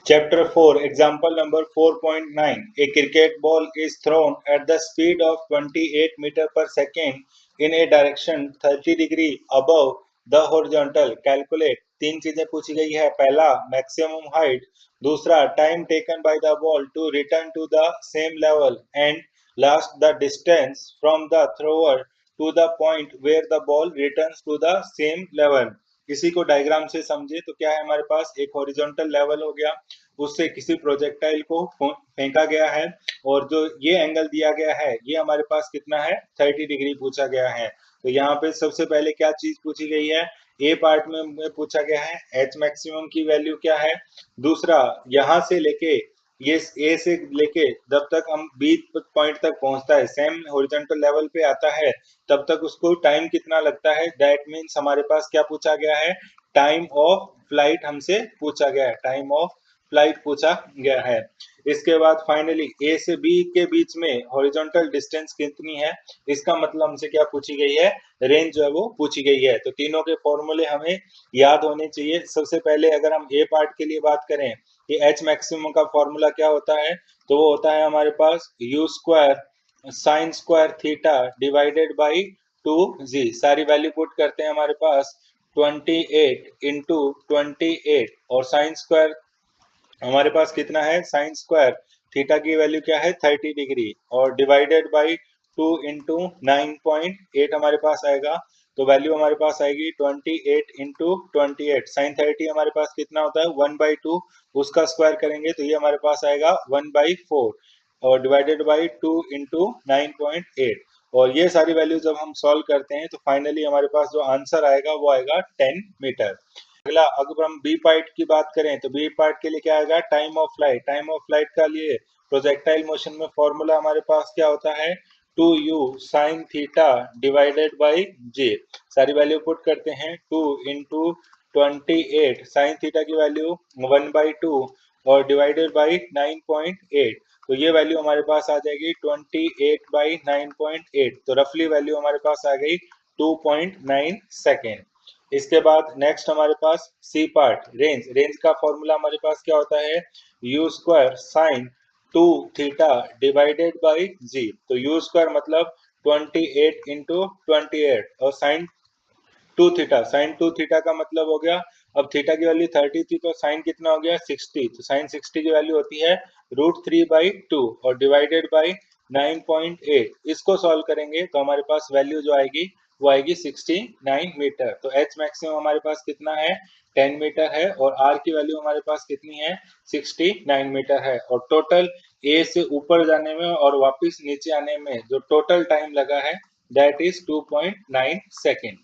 Chapter 4, example number 4.9. A cricket ball is thrown at the speed of 28 meter per second in a direction 30 degree above the horizontal. Calculate. तीन चीजें पूछी गई है. पहला maximum height, दूसरा time taken by the ball to return to the same level, and last the distance from the thrower to the point where the ball returns to the same level. इसी को diagram से समझे तो क्या है, हमारे पास एक हॉरिजॉन्टल लेवल हो गया, उससे किसी प्रोजेक्टाइल को फेंका गया है, और जो ये एंगल दिया गया है ये हमारे पास कितना है, 30 डिग्री पूछा गया है. तो यहाँ पे सबसे पहले क्या चीज पूछी गई है, ए पार्ट में पूछा गया है एच मैक्सिमम की वैल्यू क्या है. दूसरा, यहाँ से लेके ये ए से लेके जब तक हम बी पॉइंट तक पहुंचता है, सेम हॉरिजॉन्टल लेवल पे आता है, तब तक उसको टाइम कितना लगता है. दैट मीन्स हमारे पास क्या पूछा गया है, टाइम ऑफ फ्लाइट हमसे पूछा गया है, टाइम ऑफ फ्लाइट पूछा गया है. इसके बाद फाइनली ए से बी के बीच में हॉरिजॉन्टल डिस्टेंस कितनी है, इसका मतलब हमसे क्या पूछी गई है, रेंज जो है वो पूछी गई है. तो तीनों के फॉर्मूले हमें याद होने चाहिए. सबसे पहले अगर हम ए पार्ट के लिए बात करें कि एच मैक्सिमम का फॉर्मूला क्या होता है, तो वो होता है हमारे पास u square sine square theta divided by 2g. सारी वैल्यू पुट करते हैं हमारे पास 28 इंटू 28, और साइन स्क्वायर हमारे पास कितना है, साइन स्क्वायर थीटा की वैल्यू क्या है, 30 डिग्री, और डिवाइडेड बाई 2 इंटू 9.8 हमारे पास आएगा. तो वैल्यू हमारे पास आएगी 28 इंटू 28. साइन 30 हमारे पास कितना होता है, 1/2, उसका स्क्वायर करेंगे तो ये हमारे पास आएगा 1/4, और डिवाइडेड बाई 2 इंटू 9.8. और ये सारी वैल्यू जब हम सॉल्व करते हैं तो फाइनली हमारे पास जो आंसर आएगा वो आएगा 10 मीटर. अगला, अगर हम बी पार्ट की बात करें तो बी पार्ट के लिए क्या आएगा, time of flight. Time of flight का लिए प्रोजेक्टाइल मोशन में फॉर्मूला हमारे पास क्या होता है, 2u sine theta divided by जे. सारी वैल्यू पुट करते हैं, 2 इंटू 28, साइन थीटा की वैल्यू 1/2, और डिवाइडेड बाई 9.8. तो ये वैल्यू हमारे पास आ जाएगी 28/9.8. तो रफली वैल्यू हमारे पास आ गई 2.9 सेकेंड. इसके बाद नेक्स्ट हमारे पास सी पार्ट, रेंज. रेंज का फॉर्मूला हमारे पास क्या होता है, u square sine 2 theta divided by g. तो यू स्क्वायर मतलब 28 इंटू 28, और साइन 2 थीटा, साइन 2 थीटा का मतलब हो गया, अब थीटा की वैल्यू 30 थी तो साइन कितना हो गया, 60. तो साइन 60 की वैल्यू होती है √3/2, और डिवाइडेड बाई 9.8. इसको सॉल्व करेंगे तो हमारे पास वैल्यू जो आएगी वो आएगी 69 मीटर. तो एच मैक्सिमम हमारे पास कितना है, 10 मीटर है, और आर की वैल्यू हमारे पास कितनी है, 69 मीटर है. और टोटल ए से ऊपर जाने में और वापस नीचे आने में जो टोटल टाइम लगा है दैट इज 2.9 सेकेंड.